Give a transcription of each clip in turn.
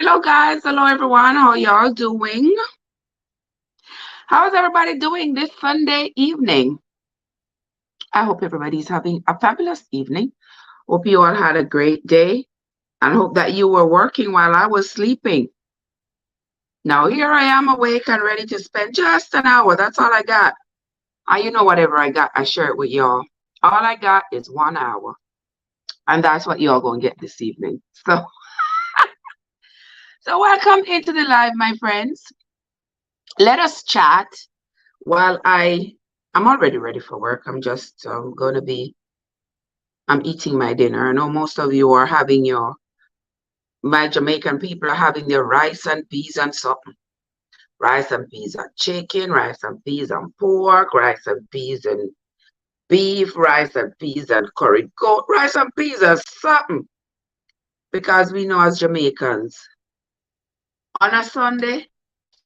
Hello guys, hello everyone. How y'all doing? How's everybody doing this Sunday evening? I hope everybody's having a fabulous evening. Hope you all had a great day and hope that you were working while I was sleeping. Now here I am awake and ready to spend just an hour. That's all I got. And you know whatever I got, I share it with y'all. All I got is 1 hour. And that's what y'all gonna get this evening. So welcome into the live, my friends. Let us chat while I'm already ready for work. I'm just I'm eating my dinner. I know most of you are having my Jamaican people are having their rice and peas and something. Rice and peas and chicken, rice and peas and pork, rice and peas and beef, rice and peas and curry goat, rice and peas and something. Because we know as Jamaicans, on a Sunday,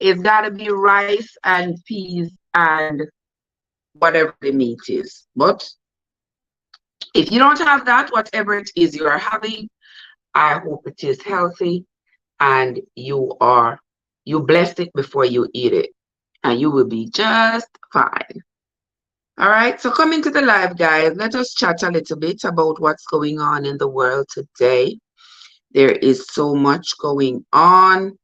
it's gotta be rice and peas and whatever the meat is. But if you don't have that, whatever it is you are having, I hope it is healthy and you blessed it before you eat it and you will be just fine. All right, so coming to the live, guys, let us chat a little bit about what's going on in the world today. There is so much going on.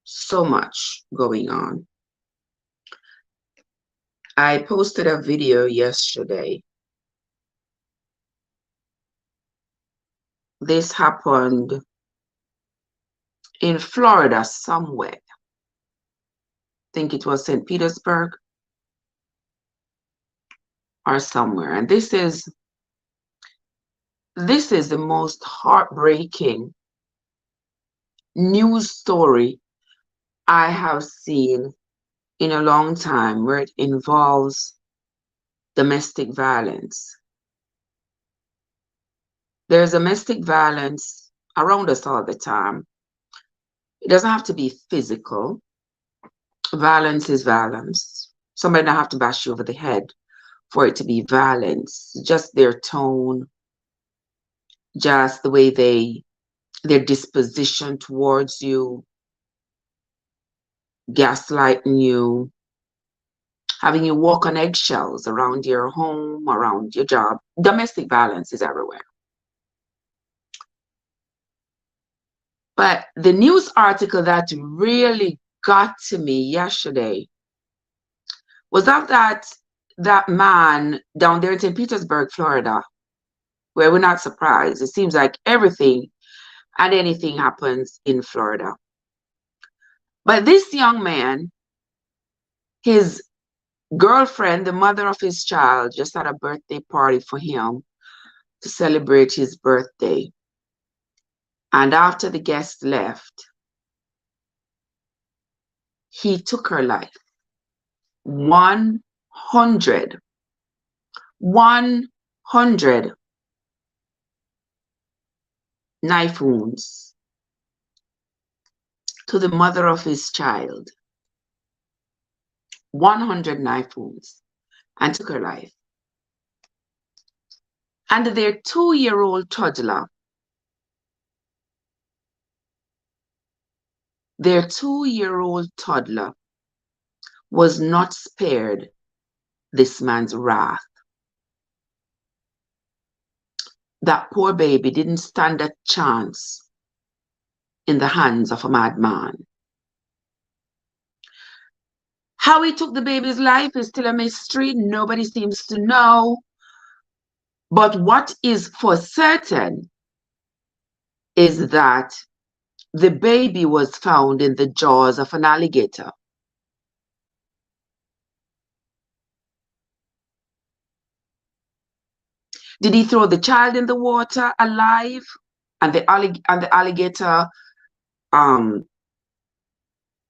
So much going on. I posted a video yesterday. This happened in Florida somewhere. I think it was St. Petersburg or somewhere. And this is the most heartbreaking news story I have seen in a long time, where it involves domestic violence. There's domestic violence around us all the time. It doesn't have to be physical. Violence is violence. Somebody don't have to bash you over the head for it to be violence. Just their tone, just the way their disposition towards you, gaslighting you, having you walk on eggshells around your home, around your job. Domestic violence is everywhere. But the news article that really got to me yesterday was that man down there in St. Petersburg, Florida, where we're not surprised. It seems like everything and anything happens in Florida. But this young man, his girlfriend, the mother of his child, just had a birthday party for him to celebrate his birthday. And after the guests left, he took her life. 100 knife wounds to the mother of his child. 100 knife wounds, and took her life. And their 2-year-old toddler, was not spared this man's wrath. That poor baby didn't stand a chance in the hands of a madman. How he took the baby's life is still a mystery. Nobody seems to know. But what is for certain is that the baby was found in the jaws of an alligator. Did he throw the child in the water alive and the alligator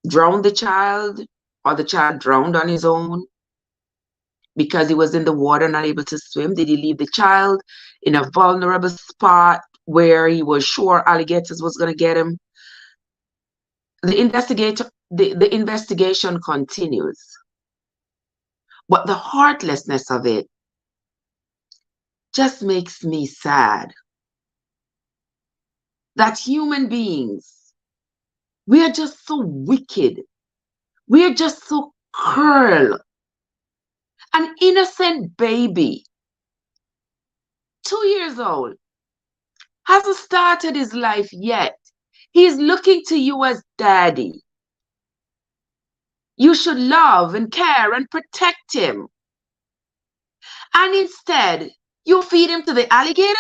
drowned the child, or the child drowned on his own because he was in the water not able to swim? Did he leave the child in a vulnerable spot where he was sure alligators was going to get him? The investigation continues, but the heartlessness of it just makes me sad. that human beings, we are just so wicked. We are just so cruel. An innocent baby, 2 years old, hasn't started his life yet. He's looking to you as daddy. You should love and care and protect him. And instead, you feed him to the alligators?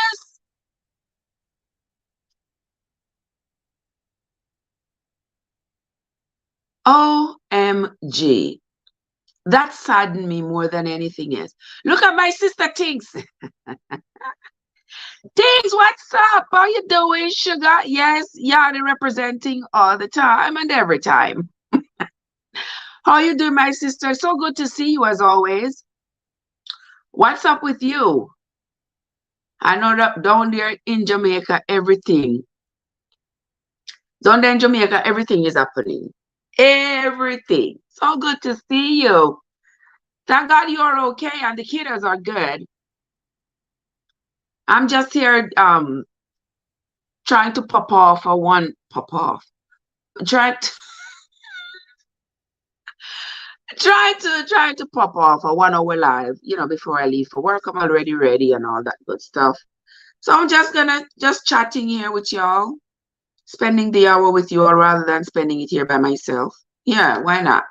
OMG. That saddened me more than anything else. Look at my sister Tinks. Tinks, what's up? How you doing, sugar? Yes, Yardy representing all the time and every time. How you doing, my sister? So good to see you as always. What's up with you? I know that down there in Jamaica, everything. Down there in Jamaica, everything is happening. Everything. So good to see you. Thank God you're okay and the kiddos are good. I'm just here trying to pop off trying to pop off a 1 hour live, before I leave for work. I'm already ready and all that good stuff. So I'm just chatting here with y'all, spending the hour with you all rather than spending it here by myself. Yeah, why not?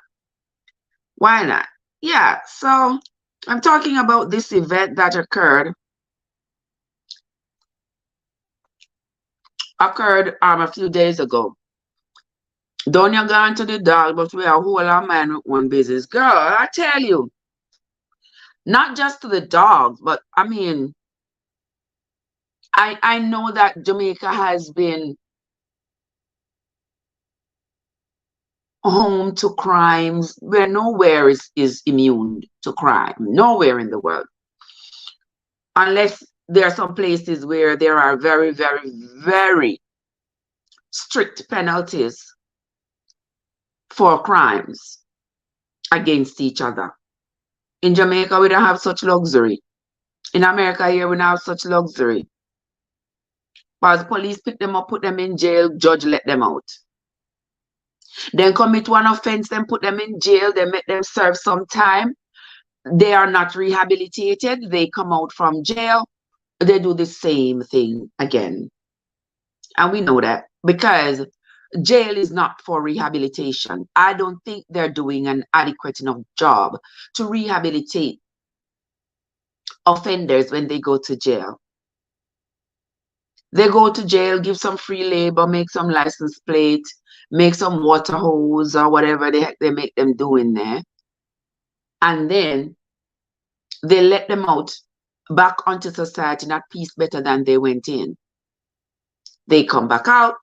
Why not? Yeah, so I'm talking about this event that occurred a few days ago. Don't you go into the dog, but we are whole our man with one business. Girl, I tell you, not just to the dogs, but I mean, I know that Jamaica has been home to crimes where nowhere is immune to crime. Nowhere in the world. Unless there are some places where there are very, very, very strict penalties for crimes against each other. In Jamaica, we don't have such luxury. In America here, we don't have such luxury. Because police pick them up, put them in jail, judge let them out. Then commit one offense, then put them in jail, then make them serve some time. They are not rehabilitated. They come out from jail. They do the same thing again. And we know that because jail is not for rehabilitation. I don't think they're doing an adequate enough job to rehabilitate offenders when they go to jail. They go to jail, give some free labor, make some license plate, make some water hose or whatever they make them do in there. And then they let them out back onto society, not peace better than they went in. They come back out.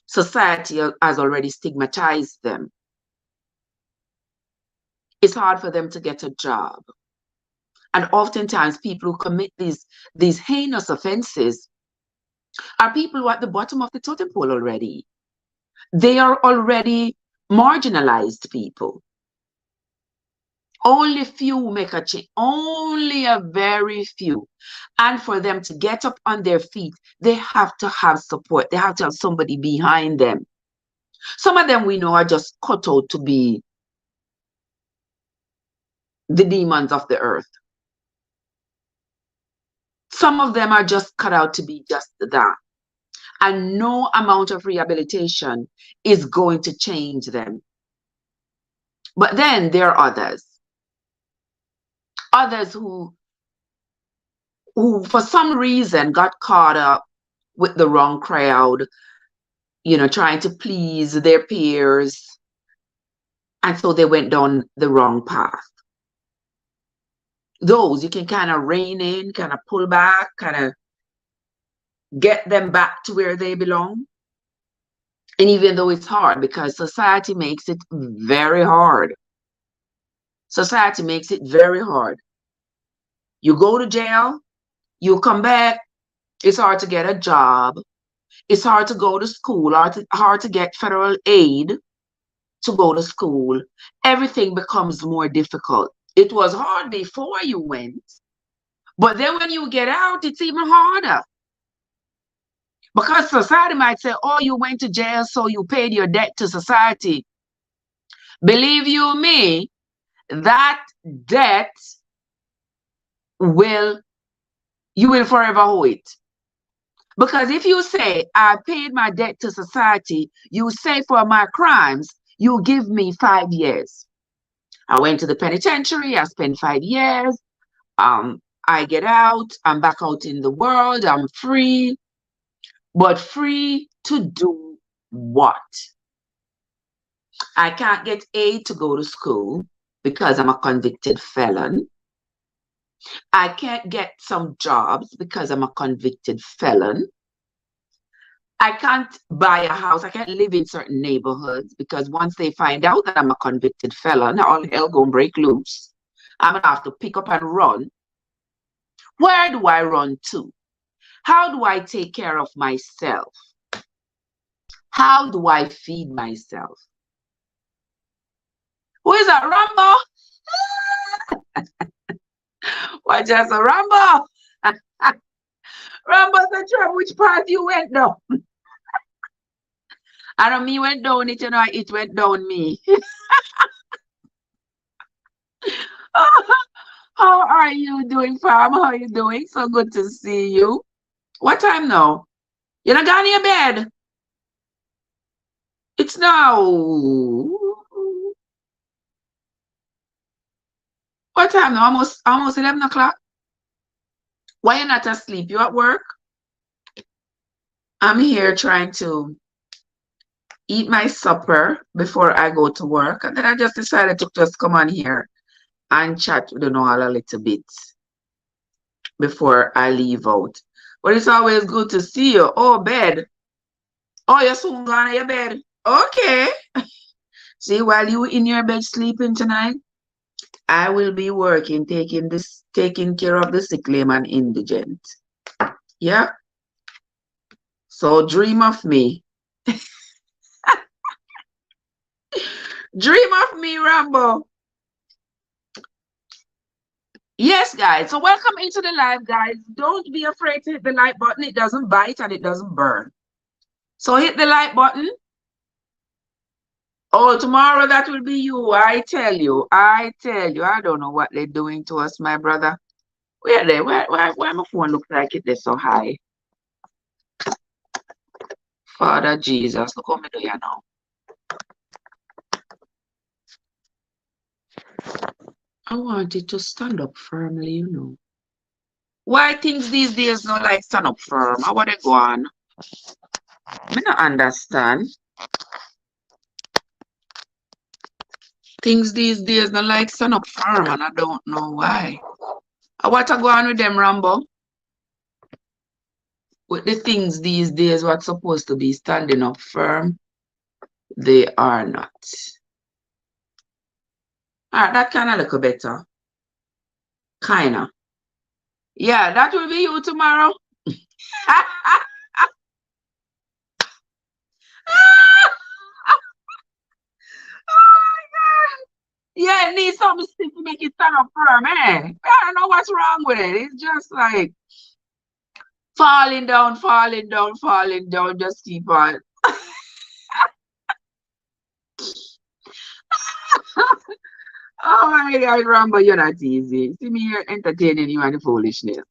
Society has already stigmatized them. It's hard for them to get a job. And oftentimes people who commit these heinous offenses are people who are at the bottom of the totem pole already. They are already marginalized people. Only few make a change, only a very few. And for them to get up on their feet, they have to have support. They have to have somebody behind them. Some of them we know are just cut out to be the demons of the earth. Some of them are just cut out to be just that. And no amount of rehabilitation is going to change them. But then there are others who for some reason got caught up with the wrong crowd, trying to please their peers. And so they went down the wrong path. Those you can kind of rein in, kind of pull back, kind of get them back to where they belong. And even though it's hard, because society makes it very hard. Society makes it very hard. You go to jail, you come back, it's hard to get a job. It's hard to go to school, hard to get federal aid to go to school. Everything becomes more difficult. It was hard before you went, but then when you get out, it's even harder. Because society might say, oh, you went to jail, so you paid your debt to society. Believe you me, that debt you will forever owe it. Because if you say, I paid my debt to society, you say for my crimes, you give me 5 years. I went to the penitentiary, I spent 5 years. I get out, I'm back out in the world, I'm free. But free to do what? I can't get aid to go to school because I'm a convicted felon. I can't get some jobs because I'm a convicted felon. I can't buy a house. I can't live in certain neighborhoods because once they find out that I'm a convicted felon, all hell gonna break loose. I'm gonna have to pick up and run. Where do I run to? How do I take care of myself? How do I feed myself? Who is that, Rambo? What, just a Rambo? Rambo said, Trev, which part you went down? I don't mean went down it, you know, it went down me. How are you doing, fam? How are you doing? So good to see you. What time now? You're not gone in your bed? It's now. What time now? Almost 11 o'clock. Why are you not asleep? You at work? I'm here trying to eat my supper before I go to work. And then I just decided to just come on here and chat with you all a little bit before I leave out. But it's always good to see you. Oh, bed. Oh, you're soon gone to your bed. Okay. See, while you in your bed sleeping tonight, I will be working, taking care of the sick, lame, and indigent. Yeah. So dream of me. Dream of me, Rambo. Yes, guys. So welcome into the live, guys. Don't be afraid to hit the like button. It doesn't bite and it doesn't burn. So hit the like button. Oh, tomorrow that will be you. I tell you. I don't know what they're doing to us, my brother. Where are they? Why my phone look like it? They're so high. Father Jesus, look how me do you now. I want it to stand up firmly, you know. Why things these days not like stand up firm? I want to go on. I don't understand. Things these days not like stand up firm, and I don't know why. I want to go on with them, Rambo. With the things these days, what's supposed to be standing up firm, they are not. Alright, that kind of look better. Kinda. Yeah, that will be you tomorrow. Yeah, it needs something stiff to make it stand up firm, eh? I don't know what's wrong with it. It's just like falling down, just keep on. Oh my God, Rambo, you're not easy. See me here entertaining you and the foolishness.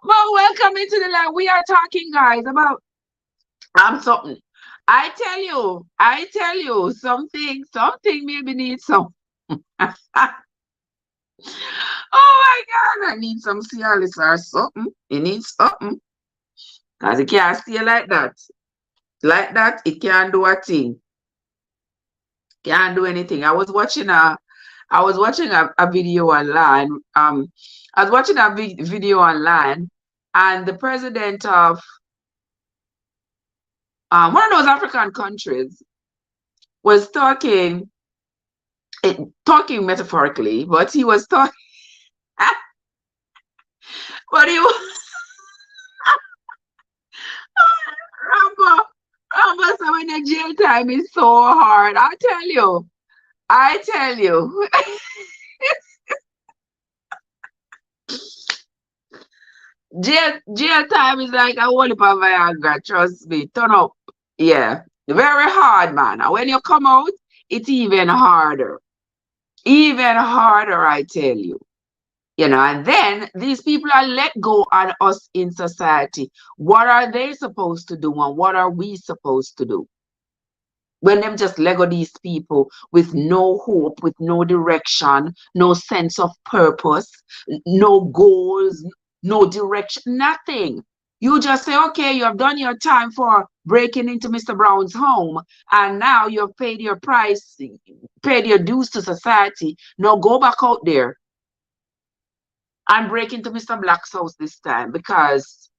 Well, welcome into the live. We are talking, guys, about something. I tell you, something maybe needs some. Oh my God, I need some Cialis or something. It needs something. Because it can't stay like that. Like that, it can't do a thing. Can't do anything. I was watching a video online. I was watching a video online, and the president of one of those African countries was talking metaphorically, but he was talking. But he was Rambo, so when the jail time is so hard, I tell you. Jail time is like a whole heap of Viagra, trust me. Turn up. Yeah. Very hard, man. And when you come out, it's even harder. Even harder, I tell you. And then these people are let go on us in society. What are they supposed to do and what are we supposed to do? When them just let go these people with no hope, with no direction, no sense of purpose, no goals, no direction, nothing. You just say, okay, you have done your time for breaking into Mr. Brown's home, and now you have paid your price, paid your dues to society. Now go back out there and break into Mr. Black's house this time, because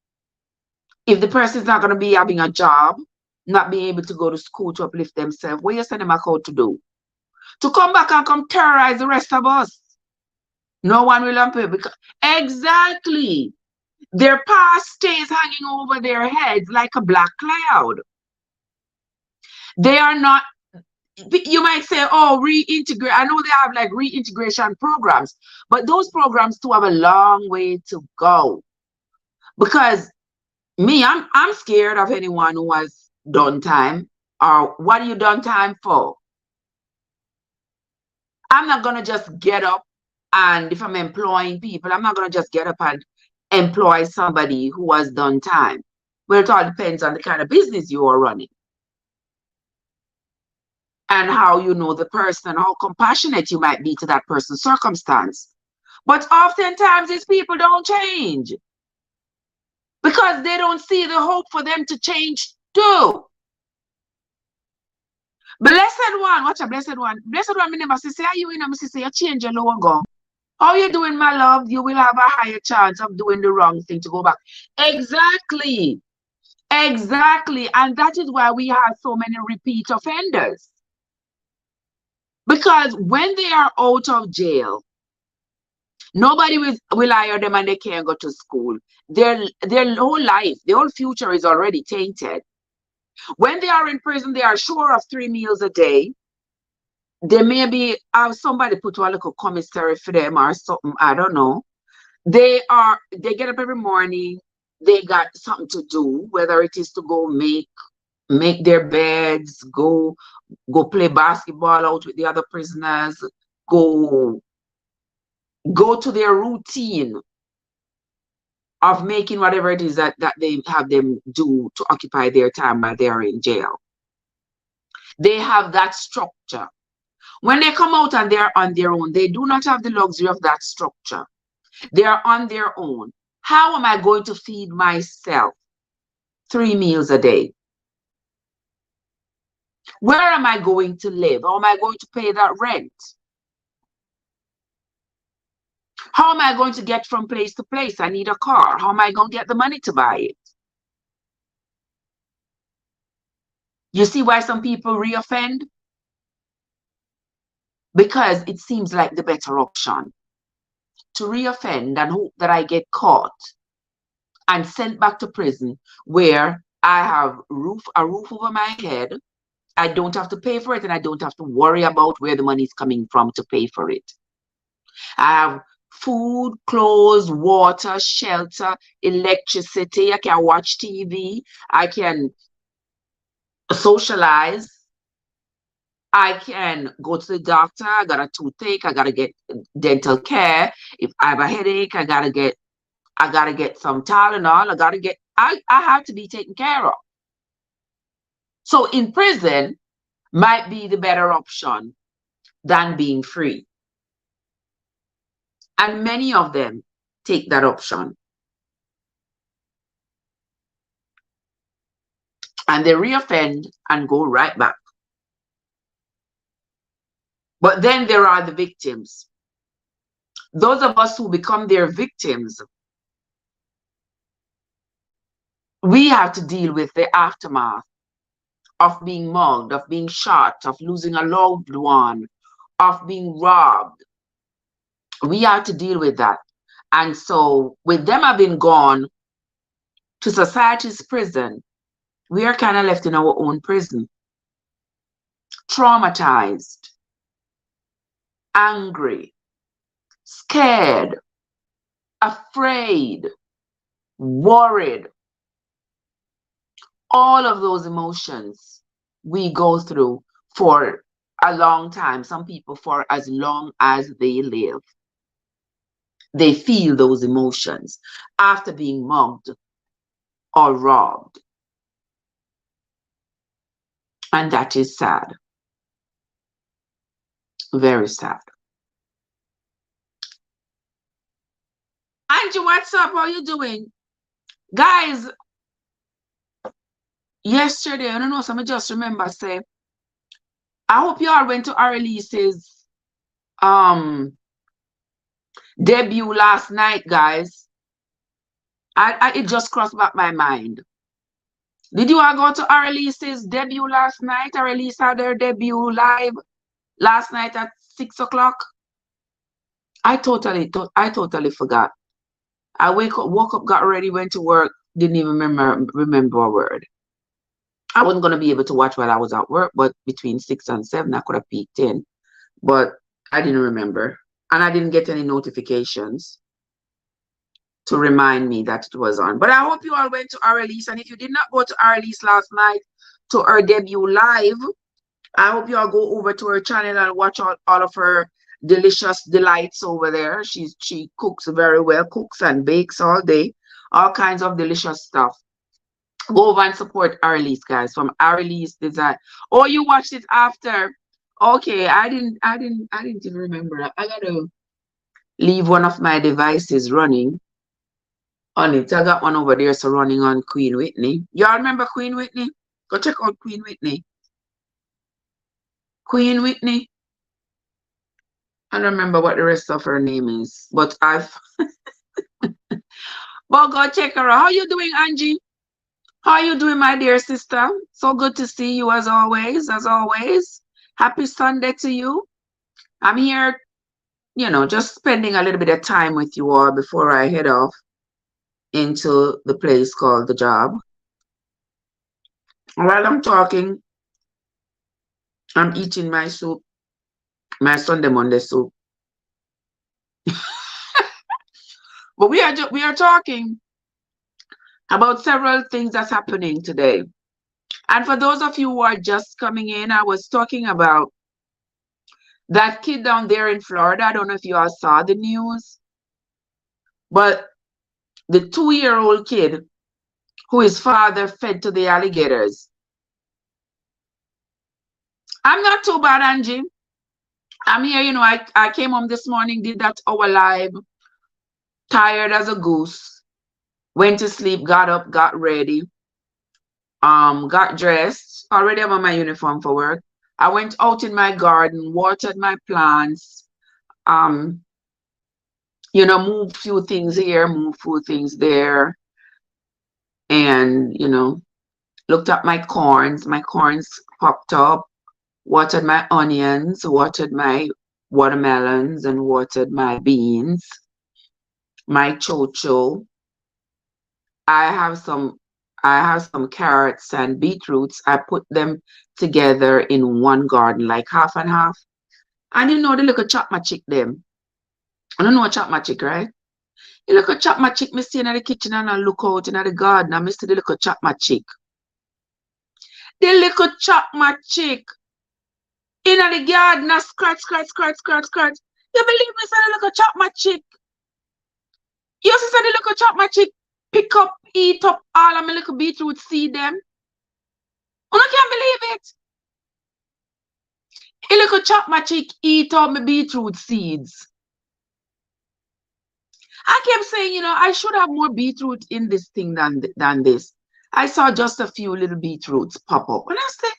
if the person is not going to be having a job, not being able to go to school to uplift themselves, what you send them out to do? To come back and come terrorize the rest of us. No one will unpay because exactly their past stays hanging over their heads like a black cloud. They are not. You might say, oh, reintegrate. I know they have like reintegration programs, but those programs still have a long way to go. Because me, I'm scared of anyone who has done time. Or what are you done time for? I'm not gonna just get up, and if I'm employing people, I'm not gonna just get up and employ somebody who has done time. Well, it all depends on the kind of business you are running and how you know the person, how compassionate you might be to that person's circumstance. But oftentimes these people don't change because they don't see the hope for them to change too. Blessed one, watch a blessed one. Blessed one, me never say, are you in a say you change your logo? How you doing, my love? You will have a higher chance of doing the wrong thing to go back. Exactly. Exactly. And that is why we have so many repeat offenders. Because when they are out of jail, nobody will hire them and they can't go to school. Their whole life, their whole future is already tainted. When they are in prison, they are sure of 3 meals a day. They maybe have somebody put a little commissary for them or something. I don't know. They get up every morning. They got something to do, whether it is to go make their beds, go play basketball out with the other prisoners, go to their routine of making whatever it is that they have them do to occupy their time while they are in jail. They have that structure. When they come out and they are on their own, they do not have the luxury of that structure. They are on their own. How am I going to feed myself 3 meals a day? Where am I going to live? How am I going to pay that rent? How am I going to get from place to place? I need a car. How am I going to get the money to buy it? You see why some people reoffend? Because it seems like the better option to reoffend and hope that I get caught and sent back to prison where I have a roof over my head. I don't have to pay for it, and I don't have to worry about where the money is coming from to pay for it. I have food, clothes, water, shelter, electricity. I can watch TV. I can socialize. I can go to the doctor. I got a toothache. I gotta get dental care. If I have a headache, I gotta get some Tylenol. I have to be taken care of. So in prison might be the better option than being free. And many of them take that option. And they reoffend and go right back. But then there are the victims. Those of us who become their victims, we have to deal with the aftermath of being mugged, of being shot, of losing a loved one, of being robbed. We have to deal with that. And so with them having gone to society's prison, we are kind of left in our own prison, traumatized, angry, scared, afraid, worried. All of those emotions we go through for a long time. Some people for as long as they live. They feel those emotions after being mugged or robbed. And that is sad. Very sad. Angie, what's up? How you doing? Guys, yesterday, I don't know, some just remember say, I hope you all went to Arelise's debut last night, guys. It just crossed back my mind. Did you all go to Arelise's debut last night? Arelise had their debut live last night at 6 o'clock. I totally forgot. I woke up, got ready, went to work, didn't even remember a word. I wasn't gonna be able to watch while I was at work, but between 6 and 7, I could have peeked in. But I didn't remember. And I didn't get any notifications to remind me that it was on. But I hope you all went to Arelise. And if you did not go to Arelise last night to her debut live, I hope you all go over to her channel and watch all of her delicious delights over there. She cooks very well, cooks and bakes all day, all kinds of delicious stuff. Go over and support Arelise, guys, from Arelise Design. Oh, you watched it after. Okay, I didn't even remember. I gotta leave one of my devices running on it. I got one over there, so running on Queen Whitney. Y'all remember Queen Whitney? Go check out Queen Whitney. Queen Whitney. I don't remember what the rest of her name is, but I've well, go check her out. How you doing, Angie? How are you doing, my dear sister? So good to see you as always, Happy Sunday to you. I'm here, just spending a little bit of time with you all before I head off into the place called the job. While I'm talking, I'm eating my soup, my Sunday Monday soup. But we are talking about several things that's happening today. And for those of you who are just coming in, I was talking about that kid down there in Florida. I don't know if you all saw the news, but the 2-year-old kid who his father fed to the alligators. I'm not too bad, Angie. I'm here, I came home this morning, did that hour live, tired as a goose, went to sleep, got up, got ready, got dressed, already have on my uniform for work. I went out in my garden, watered my plants, move few things here, move few things there, and, looked at my corns. My corns popped up, watered my onions, watered my watermelons, and watered my beans, my chocho. I have some carrots and beetroots. I put them together in one garden, like half and half. And the little chop my chick them. I don't know what chop my chick, right? The little chop my chick, me stay in the kitchen and I look out in the garden and I see the little chop my chick. The little chop my chick in the garden, I scratch. You believe me, say the little chop my chick? You see, say the little chop my chick pick up, eat up all of my little beetroot seed them. You can't believe it. A little chop my chick eat up my beetroot seeds. I kept saying, I should have more beetroot in this thing than this. I saw just a few little beetroots pop up. And I said,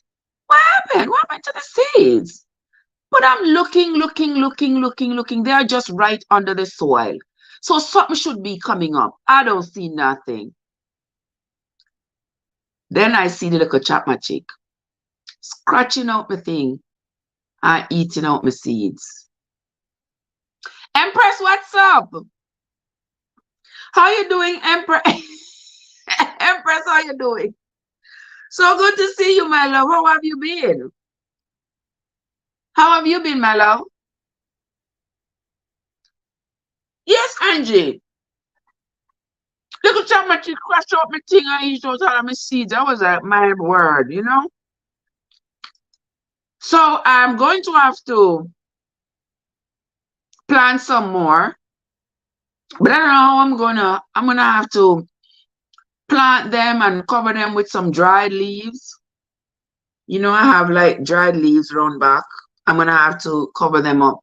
what happened? What happened to the seeds? But I'm looking. They are just right under the soil. So something should be coming up. I don't see nothing. Then I see the little chop my chick scratching out my thing and eating out my seeds. Empress, what's up? How you doing, Empress? Empress, how you doing? So good to see you, my love. How have you been? How have you been, my love? Yes, Angie. Little chapman chick crash up my thing and eat out all of my seeds. I was like, my word, you know. So I'm going to have to plant some more. But I don't know how I'm gonna have to plant them and cover them with some dried leaves. You know, I have like dried leaves round back. I'm gonna have to cover them up.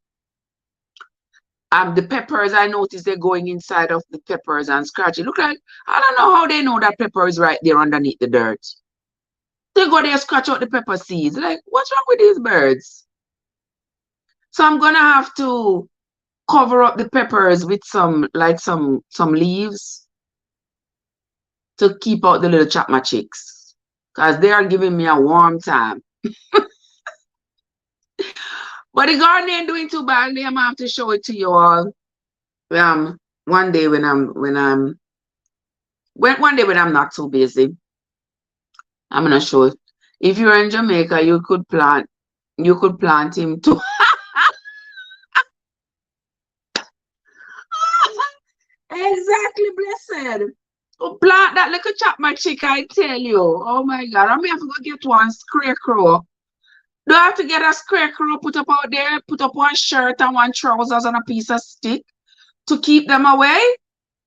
The peppers, I noticed they're going inside of the peppers and scratching. Look like, I don't know how they know that pepper is right there underneath the dirt. They go there, scratch out the pepper seeds. Like, what's wrong with these birds? So I'm gonna have to cover up the peppers with some leaves to keep out the little chapma chicks. Because they are giving me a warm time. But the garden ain't doing too badly. I'm gonna have to show it to you all. One day when I'm not too busy, I'm gonna show it. If you're in Jamaica, you could plant him too. Exactly, blessed. Oh, plant that little chapman chick, I tell you. Oh my God, I'm have to go get one scarecrow. Do I have to get a scarecrow put up out there, put up one shirt and one trousers and a piece of stick to keep them away?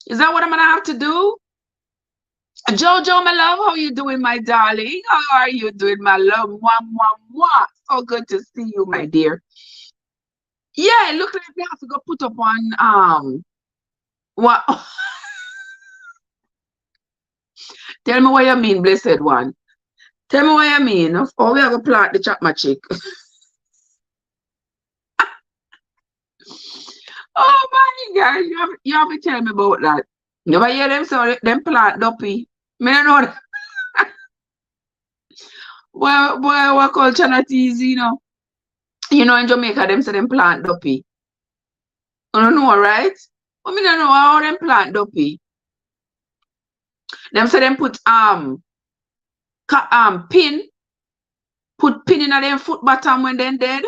Is that what I'm gonna have to do? Jojo, my love, how you doing, my darling? How are you doing, my love? Mwah, mwah, mwah. So good to see you, my dear. Yeah, it looks like we have to go put up one what tell me what you mean, blessed one. Tell me what you mean. Oh, we have to plant the chapma chick. Oh my God, you have to tell me about that. Never hear them say them plant duppy. Me don't know that. Boy, what culture not easy, you know. You know in Jamaica them say them plant duppy. I don't know, right? But me don't know how them plant duppy. Them say them put pin in them foot bottom when they dead.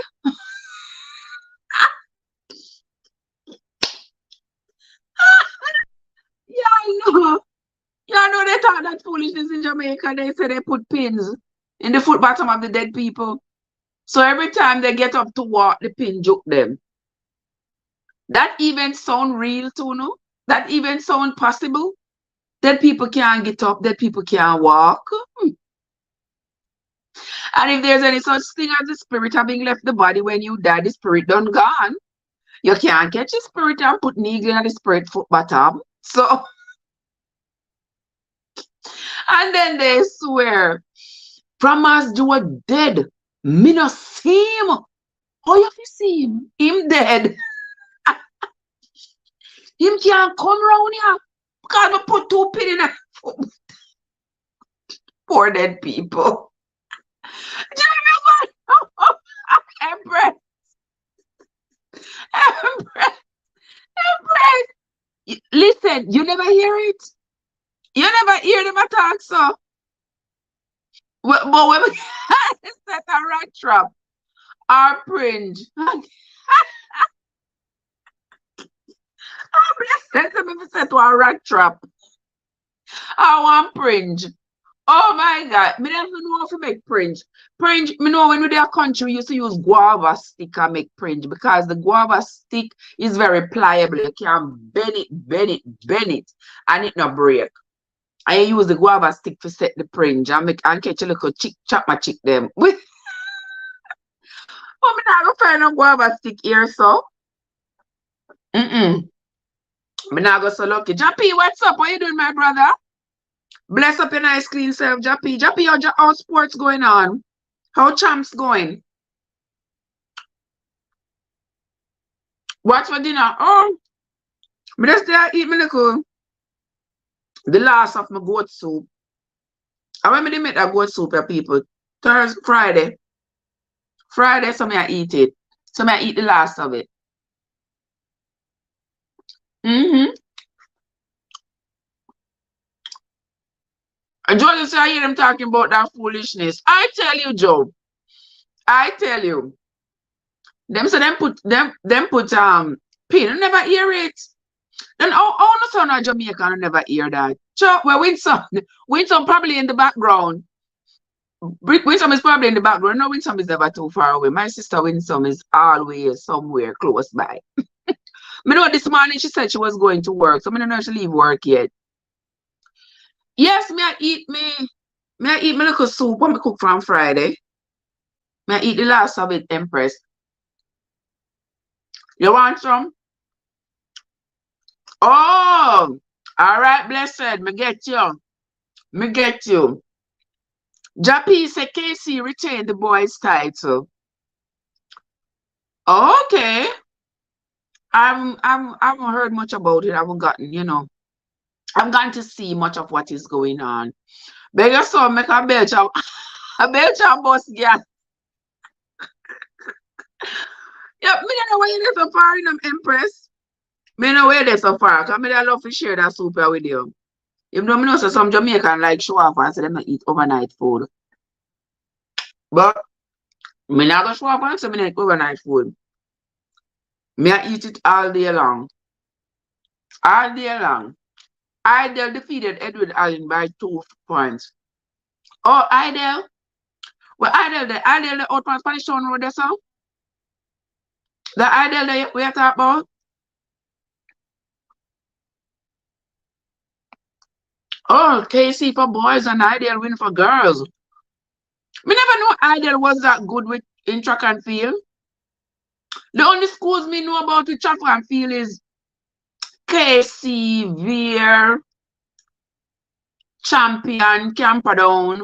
Yeah, I know. Yeah, I know they thought that foolishness in Jamaica. They say they put pins in the foot bottom of the dead people. So every time they get up to walk, the pin juke them. That even sound real too, no? That even sound possible? Dead people can't get up, dead people can't walk. And if there's any such thing as the spirit having left the body when you die, the spirit done gone. You can't catch the spirit and put needle in the spirit foot bottom. So, and then they swear, from us do a dead, me no see him. How you fi see him? Him dead. Him can't come round here because we put two pin in a foot. Poor dead people. Empress. Listen, you never hear it. You never hear them attack, so. But when we set a rat trap, our fringe. Let me set to a rat trap. I want fringe. Oh my God, me don't even know how to make fringe. Fringe, me know when we do a country, we used to use guava stick and make fringe because the guava stick is very pliable. You can bend it, and it not break. I use the guava stick to set the fringe and make and catch a little chapma chick them. But me not gonna find a guava stick here, so. Me not go so lucky. Jappy, what's up? What you doing, my brother? Bless up your nice clean self, Jappy. Jappy, how sports going on? How champs going? What's for dinner? Oh, me just there eat me little the last of my goat soup. And when me make that goat soup, people, Thursday, Friday, so me I eat it. So me I eat the last of it. And Joe, say I hear them talking about that foolishness. I tell you, Joe. I tell you. Them say them put pin. I never hear it. Then all the son of Jamaica I never hear that. Sure, well, Winsome probably in the background. Winsome is probably in the background. No, Winsome is never too far away. My sister Winsome is always somewhere close by. Me know this morning she said she was going to work, so I don't know if she leave work yet. Yes, I eat my little soup when I cook from Friday. I eat the last of it, Empress. You want some? Oh, all right, blessed. Me get you. Me get you. Jappy said KC retained the boys' title. Okay. I haven't heard much about it. I haven't gotten, I'm going to see much of what is going on. But you saw make a Belgian boss girl. Yeah, me don't know why you're so far in Empress. Me know where they're so far. Because I love to share that soup with you. Even though I know some Jamaican like show off and say them not eat overnight food. But me not go show off and say me not eat overnight food. Me I eat it all day long. All day long. Idle defeated Edward Allen by 2 points. Oh, Idle? Well, Idle the out on Spanish Town Road there, so? The Idle that we are talking about? Oh, KC for boys and Idle win for girls. Me never know Idle was that good in track and field. The only schools me know about the track and field is KC, Veer, Champion, Camperdown.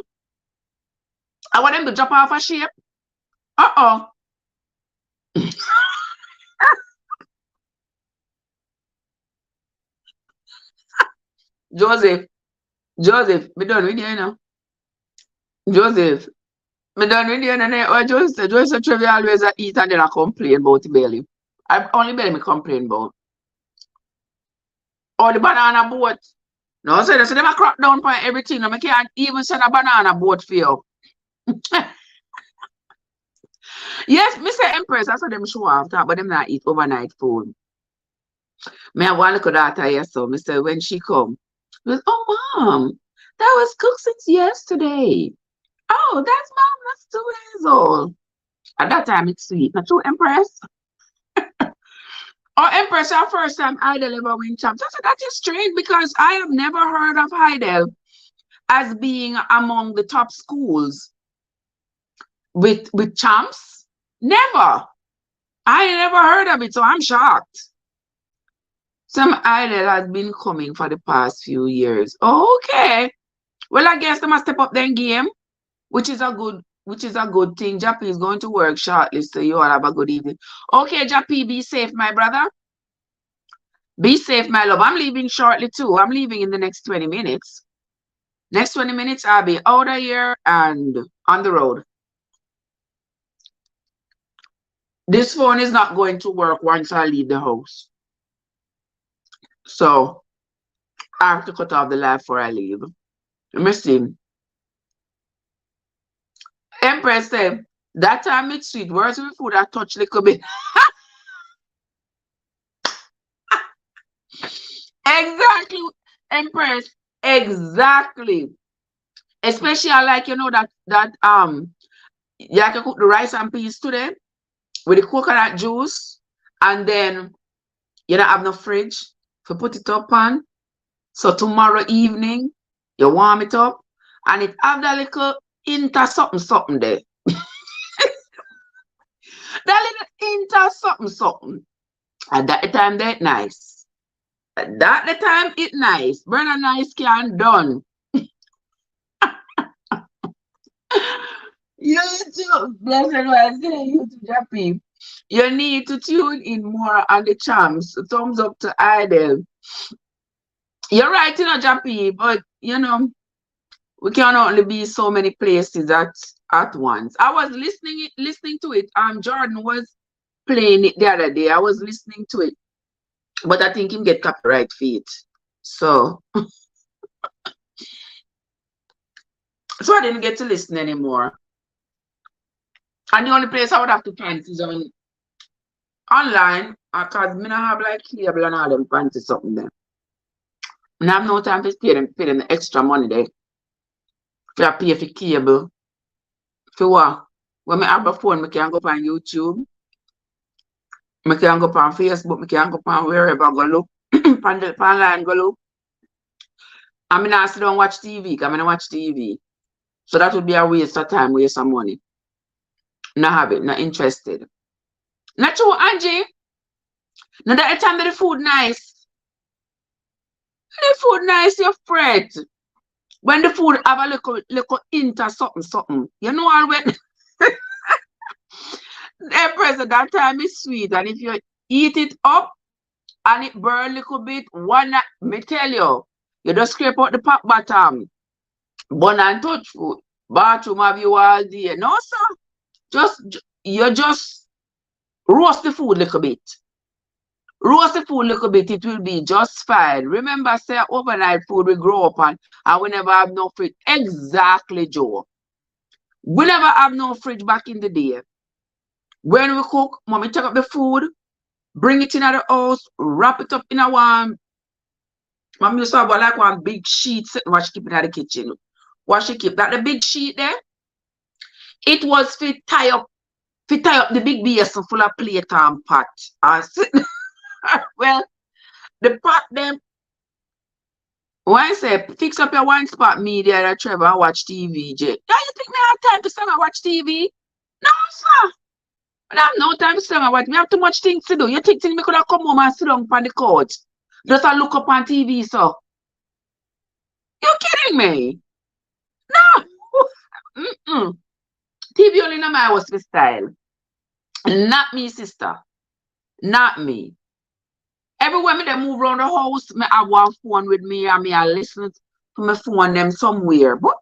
I want them to drop off a shape. Joseph, me done with you now. Joseph, me done with you now. What Joseph Trev always eat and then I complain about the belly. I only belly me complain about. Or the banana boat. No, so they a crack down for everything. No, I can't even send a banana boat for you. Yes, Mr. Empress, that's what them show off, but them not eat overnight food. Me have one little daughter here, so Mr. when she come, she goes, oh mom, that was cooked since yesterday. Oh, that's mom, that's 2 years old. At that time it's sweet. Not true, Empress? Oh, Empress, our first time Idle ever win champs. I said that is strange because I have never heard of Idle as being among the top schools with champs. Never. I never heard of it, so I'm shocked. Some Idle has been coming for the past few years. Okay. Well, I guess they must step up their game, which is a good thing. Jappy is going to work shortly, so you all have a good evening. Okay, Jappy, be safe, my brother. Be safe, my love. I'm leaving shortly too. I'm leaving in the next 20 minutes. Next 20 minutes, I'll be out of here and on the road. This phone is not going to work once I leave the house. So I have to cut off the live before I leave. Let me see. Empress said, that time it's sweet. Where's the food I touch a little bit? Exactly, Empress. Exactly. Especially I like, that you can cook the rice and peas today with the coconut juice, and then you don't have no fridge to put it up on. So tomorrow evening you warm it up and it have that little inter something there. That little inter something. And that the time that nice. That the time it nice. Burn a nice can done. YouTube, blessed was YouTube Jappy. You need to tune in more on the champs. Thumbs up to Idle. You're right, Jappy, but we can only be so many places at once. I was listening to it. Jordan was playing it the other day. I was listening to it, but I think him get copyright for it. So I didn't get to listen anymore. And the only place I would have to find is online Because me not have like cable and all them fancy something there. Me have no time to pay them the extra money there. For pay for cable. For what? When me have a phone, me can go on YouTube. Me can go on Facebook. Me can go on wherever I go look. Online go look. I mean, I sit down watch TV. Because I don't watch TV. So that would be a waste of time, waste of money. Not have it, not interested. Not true, Angie. Now that time the food nice. The food nice, you're afraid. When the food have a little into something. You know all when the present that time is sweet. And if you eat it up and it burn a little bit, me tell you, you just scrape out the pot bottom. Bun and touch food. Bathroom have you all day. No, sir. You just roast the food a little bit. Roast the food a little bit, it will be just fine. Remember, say overnight food we grow up on and we never have no fridge. Exactly, Joe. We never have no fridge back in the day. When we cook, mommy take up the food, bring it in the house, wrap it up in a one. Mommy used to have like one big sheet sitting what she keep in the kitchen. What she keep that the big sheet there? It was fit tie up the big basin full of plate and pot. Well, the pot them. When I say fix up your one spot media that Trevor and watch TV, Jay. Yeah, you think me have time to sit and watch TV? No, sir. I have no time to sit and watch. Me have too much things to do. You think me could have come home and sit down on the couch? Just to look up on TV, so. You kidding me? No. TV only in my house for style. Not me, sister. Not me. Everywhere me they move around the house, me have one phone with me and me I listen to my phone them somewhere. But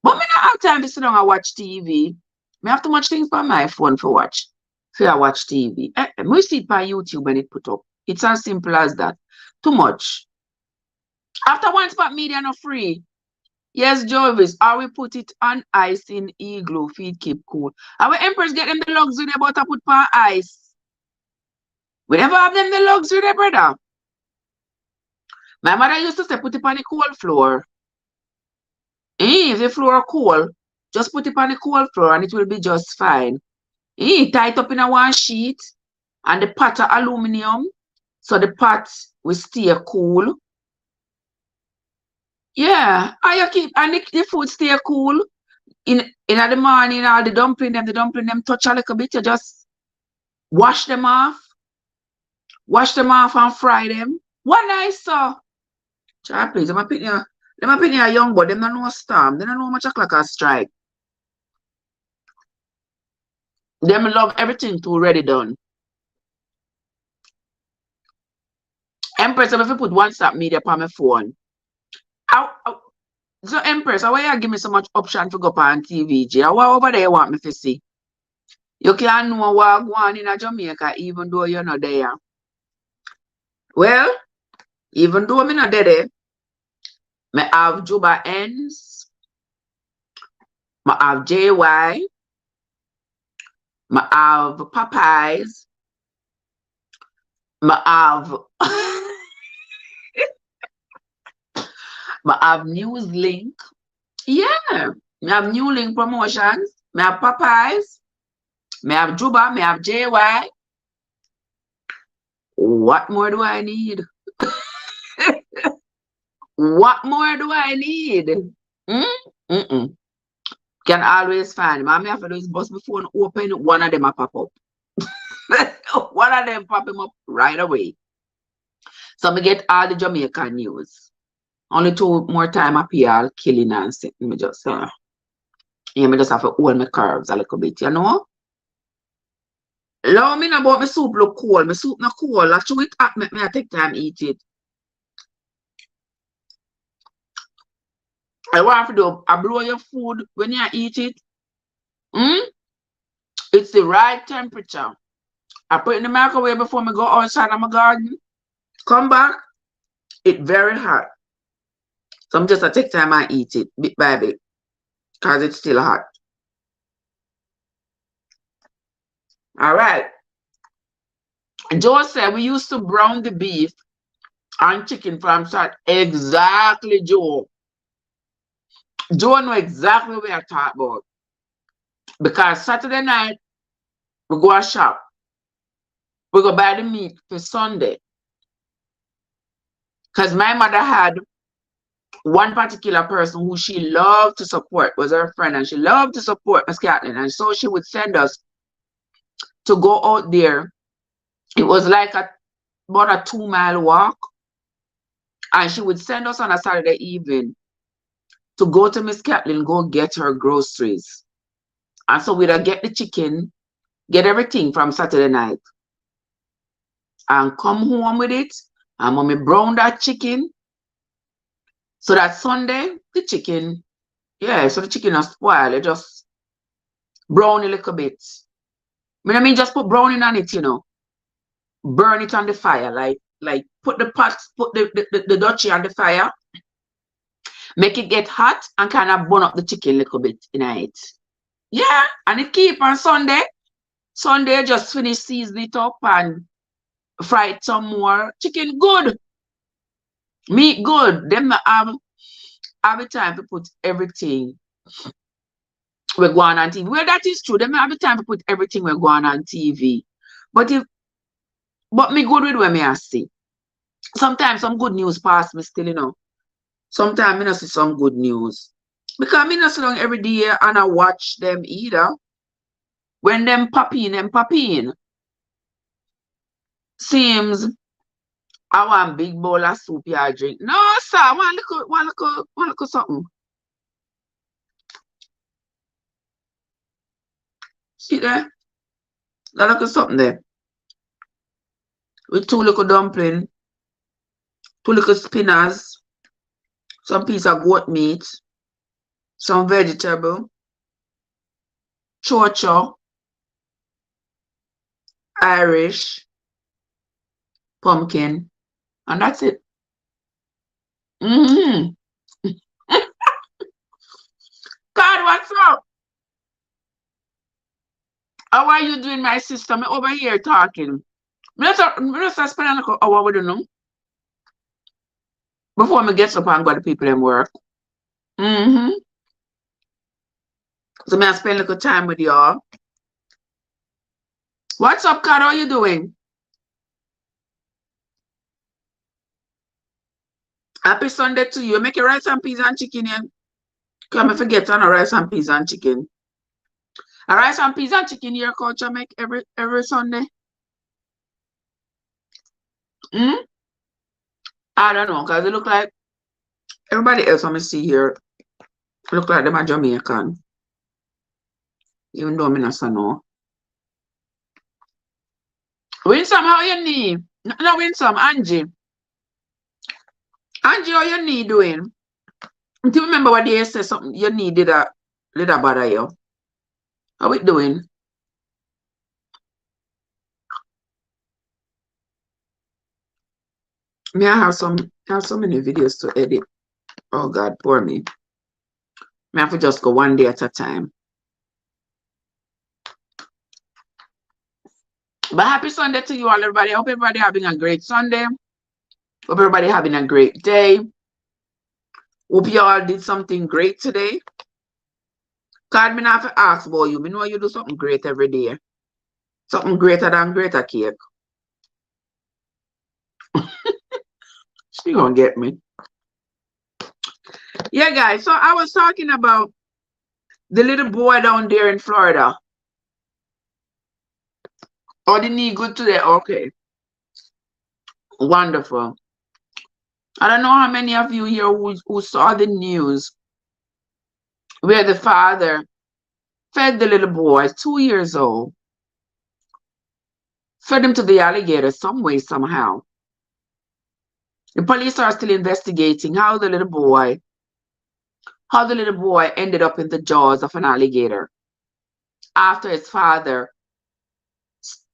me not have time to sit down and watch TV. Me have too much things on my phone for watch. So I watch TV. We see it on YouTube when it put up. It's as simple as that. Too much. After one spot media no free. Yes, Jovis, I will put it on ice in igloo, feed keep cool. Our empress get them the luxury they about to put on ice. We never have them the luxury there, brother. My mother used to say put it on the cold floor. If the floor cold, just put it on the cold floor and it will be just fine. Tie it up in a one sheet and the pot of aluminum so the pot will stay cool. Yeah, and the food stay cool. In the morning, all the dumpling them touch a little bit. You just wash them off and fry them. What nice, sir. Child, please, them a pick a young boy. Them don't know a storm. They don't know much like a strike. Them love everything too ready done. Empress, if you put one stop media on my phone. So Empress, why you give me so much option to go on TV, J? What over there you want me to see? You can't know what go on in Jamaica even though you're not there. Well, even though I'm not there, I have Juba Ends, I have JY, I have Popeyes, I have I have Newslink. Yeah, I have Newlink Promotions. I have Popeyes. I have Juba. I have JY. What more do I need? What more do I need? Can always find. I have to do is bust my phone open. One of them a pop up. One of them pop him up right away. So I get all the Jamaican news. Only 2 more time up here, I'll killing and sitting. Me just me just have to hold my curves a little bit, you know? Love me know about my soup look cold. My soup not cold. I chew it up, make me take time eat it. I want to do I blow your food when you eat it. It's the right temperature. I put it in the microwave before I go outside of my garden. Come back, it's very hot. So I'm just take time and eat it bit by bit because it's still hot. All right. Joe said we used to brown the beef and chicken from start. Exactly, Joe. Joe know exactly what we are talking about. Because Saturday night, we go shop. We go buy the meat for Sunday. Because my mother had one particular person who she loved to support, was her friend, and she loved to support Miss Kathleen. And so she would send us to go out there. It was like about a 2-mile walk. And she would send us on a Saturday evening to go to Miss Kathleen, go get her groceries. And so we'd get the chicken, get everything from Saturday night, and come home with it. And mommy brown that chicken. So that Sunday, the chicken, so the chicken is spoiled. It just brown a little bit. I mean, just put browning on it, Burn it on the fire, like put the pot, put the dutchie on the fire, make it get hot, and kind of burn up the chicken a little bit in it. Yeah, and it keep on Sunday. Sunday, just finish season it up and fry it some more. Chicken good. Meat good. Them have the time to put everything we're going on TV. Well, that is true. Them have the time to put everything we're going on TV. But me good with when me I see. Sometimes some good news pass me still, Sometimes I see some good news. Because I not sit down every day and I watch them either. When them pop in. Seems I want big bowl of soup I drink. No, sir, I want look something. See there? Look at something there. With 2 little dumpling, 2 little spinners, some piece of goat meat, some vegetable, chocho, Irish, pumpkin, and that's it. God, what's up? How are you doing, my sister? I'm over here talking. I'm just spend an hour with you before I get up and go to people in work. So I spend a little time with y'all. What's up, Kat? How are you doing? Happy Sunday to you. Make your rice and peas and chicken here. Come forget on a rice and peas and chicken. A rice and peas and chicken here culture make every Sunday. I don't know, because it look like everybody else I'm see here look like them are Jamaican. Even though I'm not so know. Winsome, how you knee? No, Winsome, Angie. Angie, how your knee doing? Do you remember what they said something your knee did a bother you? How it doing? Me, I have so many videos to edit. Oh God, poor me. Me have to just go one day at a time. But happy Sunday to you all, everybody. I hope everybody having a great Sunday. Hope everybody having a great day. Hope you all did something great today. God, me not have to ask about you. Me know you do something great every day. Something greater than greater cake. She gonna get me. Yeah, guys. So I was talking about the little boy down there in Florida. Oh, the knee good today? Okay. Wonderful. I don't know how many of you here who saw the news where the father fed the little boy, 2 years old, fed him to the alligator some way, somehow. The police are still investigating how the little boy ended up in the jaws of an alligator after his father,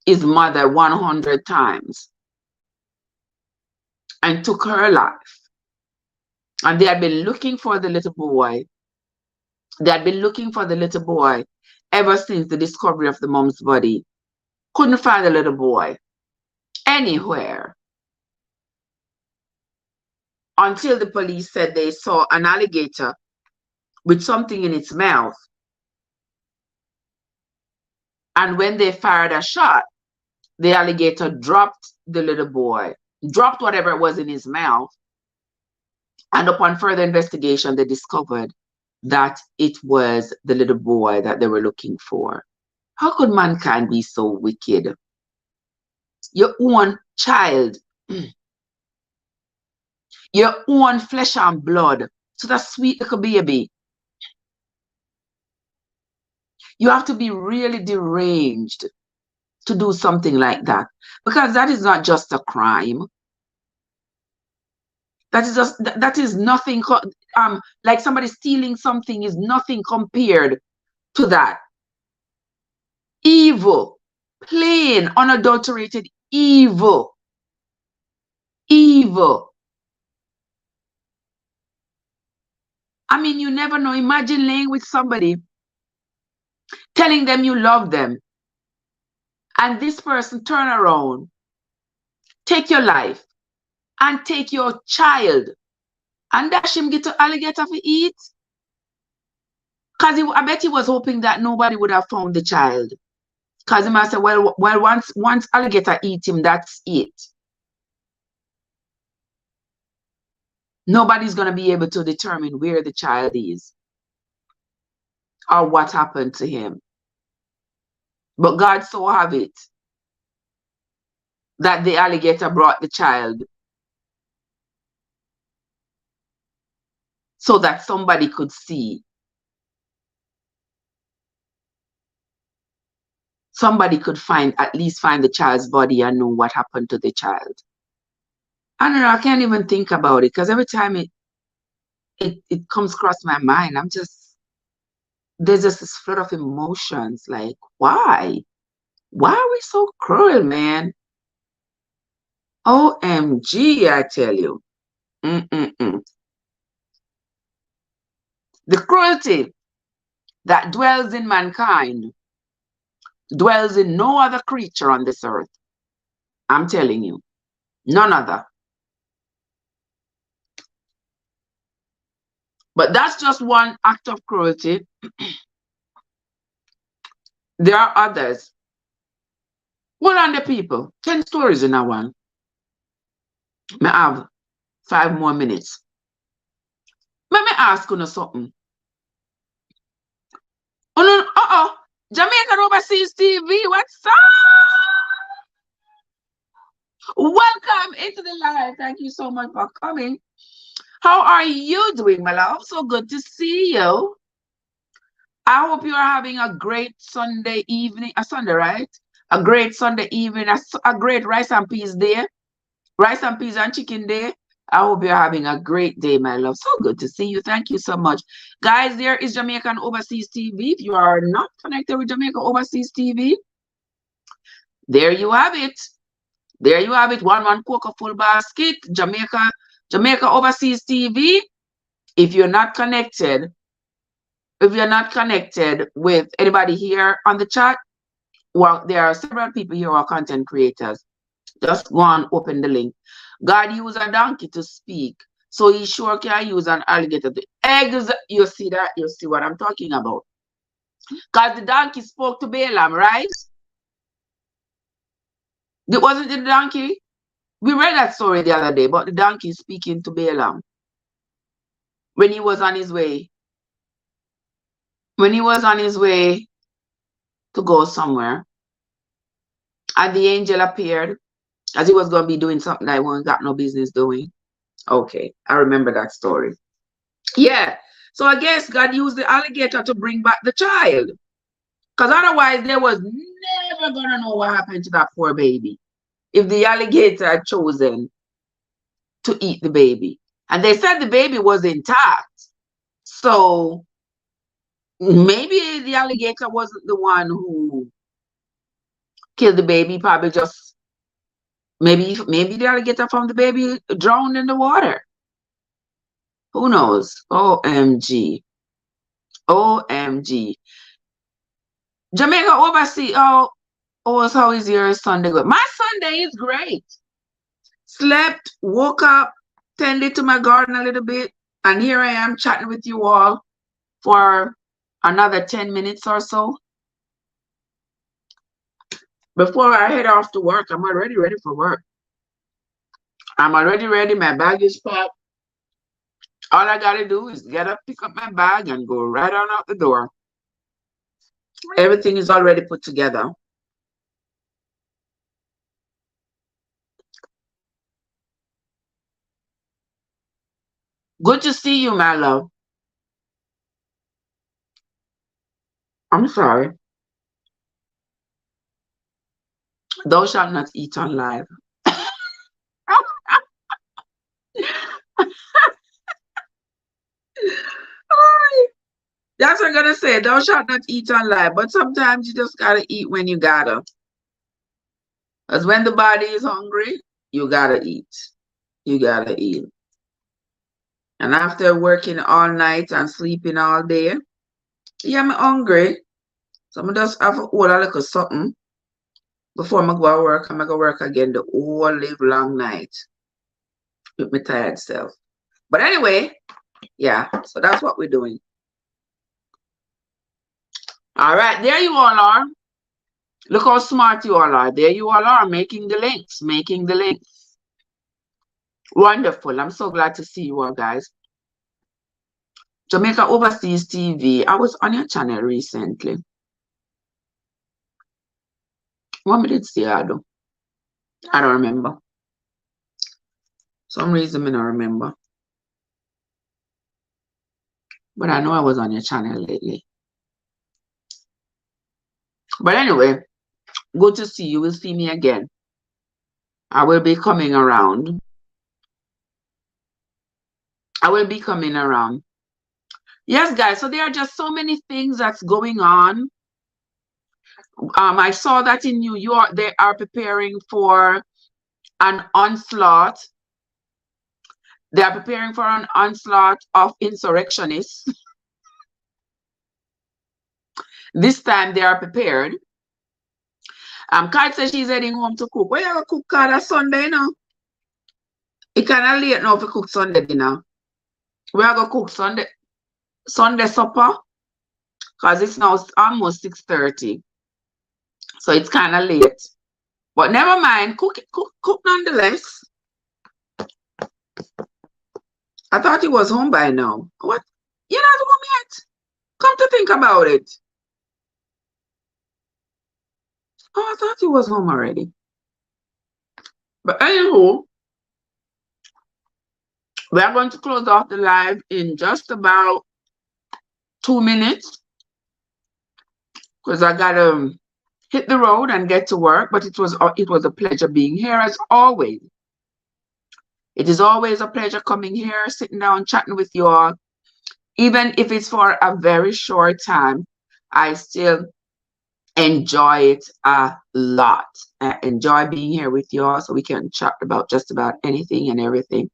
his mother 100 times and took her life. And they had been looking for the little boy. They had been looking for the little boy ever since the discovery of the mom's body. Couldn't find the little boy. anywhere until the police said they saw an alligator with something in its mouth. And when they fired a shot, the alligator dropped the little boy, dropped whatever it was in his mouth. And upon further investigation, they discovered that it was the little boy that they were looking for. How could mankind be so wicked? Your own child, your own flesh and blood, so that sweet little baby. You have to be really deranged to do something like that, because that is not just a crime. That is nothing. Like somebody stealing something is nothing compared to that. Evil, plain, unadulterated evil. Evil. I mean, you never know. Imagine laying with somebody, telling them you love them, and this person turn around, take your life, and take your child, and dash him get to alligator to eat. Because I bet he was hoping that nobody would have found the child. Because he might say, well, once alligator eat him, that's it. Nobody's going to be able to determine where the child is or what happened to him. But God so have it that the alligator brought the child so that somebody could see. Somebody could at least find the child's body and know what happened to the child. I don't know, I can't even think about it, because every time it comes across my mind, there's just this flood of emotions. Like, why? Why are we so cruel, man? OMG, I tell you. The cruelty that dwells in mankind dwells in no other creature on this earth. I'm telling you, none other. But that's just one act of cruelty. There are others. What are the people? 10 stories in that one. I have 5 more minutes. Let me ask you something. Jamaican Overseas TV, what's up? Welcome into the live. Thank you so much for coming. How are you doing, my love? So good to see you. I hope you are having a great Sunday evening. A Sunday, right? A great Sunday evening. A great rice and peas day. Rice and peas and chicken day. I hope you're having a great day, my love. So good to see you. Thank you so much. Guys, there is Jamaican Overseas TV. If you are not connected with Jamaican Overseas TV, there you have it. There you have it. One cocoa full basket. Jamaica Overseas TV. If you're not connected with anybody here on the chat, well, there are several people here who are content creators. Just go and open the link. God used a donkey to speak, so he sure can use an alligator to eggs. You see that? You see what I'm talking about? Because the donkey spoke to Balaam, right? It wasn't the donkey. We read that story the other day, but the donkey speaking to Balaam when he was on his way. When he was on his way to go somewhere, and the angel appeared as he was going to be doing something that he wasn't got no business doing. Okay, I remember that story. Yeah, so I guess God used the alligator to bring back the child, because otherwise they was never going to know what happened to that poor baby if the alligator had chosen to eat the baby. And they said the baby was intact, so maybe the alligator wasn't the one who killed the baby. Probably just maybe the alligator found the baby drowned in the water. Who knows? OMG. OMG. Jamaica Overseas. Oh, Oh, how is your Sunday going? My Sunday is great. Slept, woke up, tended to my garden a little bit, and here I am chatting with you all for another 10 minutes or so. Before I head off to work, I'm already ready for work. I'm already ready. My bag is packed. All I gotta do is get up, pick up my bag, and go right on out the door. Everything is already put together. Good to see you, my love. I'm sorry. Thou shalt not eat on live. That's what I'm gonna say. Thou shalt not eat on live. But sometimes you just gotta eat when you gotta. Because when the body is hungry, you gotta eat. You gotta eat. And after working all night and sleeping all day, yeah, I'm hungry. So I'm just have a whole little something before I go to work. I'm going to work again the whole live long night with my tired self. But anyway, yeah, so that's what we're doing. All right, there you all are. Look how smart you all are. There you all are, making the links, making the links. Wonderful. I'm so glad to see you all, guys. Jamaica Overseas TV. I was on your channel recently. What did it say I do? I don't remember. Some reason I don't remember. But I know I was on your channel lately. But anyway, good to see you. You will see me again. I will be coming around. I will be coming around. Yes, guys. So there are just so many things that's going on. I saw that in New York, they are preparing for an onslaught. They are preparing for an onslaught of insurrectionists. This time they are prepared. Kat says she's heading home to cook. Where you going to cook, Kat? That's Sunday, now? It kind of late now to cook Sunday dinner. We are going to cook Sunday supper. Because it's now almost 6:30. So it's kind of late. But never mind. Cook nonetheless. I thought he was home by now. What? You're not home yet? Come to think about it. Oh, I thought he was home already. But anywho, we are going to close off the live in just about 2 minutes. Because I got to hit the road and get to work. But it was a pleasure being here as always. It is always a pleasure coming here, sitting down, chatting with you all. Even if it's for a very short time, I still enjoy it a lot. I enjoy being here with you all so we can chat about just about anything and everything.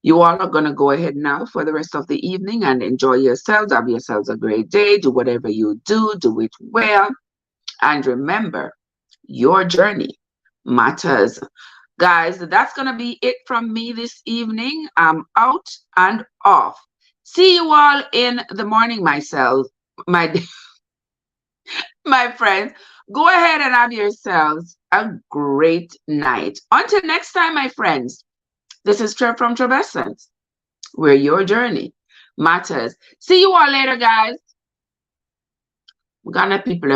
You all are going to go ahead now for the rest of the evening and enjoy yourselves. Have yourselves a great day. Do whatever you do. Do it well. And remember, your journey matters. Guys, that's going to be it from me this evening. I'm out and off. See you all in the morning, my friends. Go ahead and have yourselves a great night. Until next time, my friends, this is Trev from Trevessence, where your journey matters. See you all later, guys. We're gonna people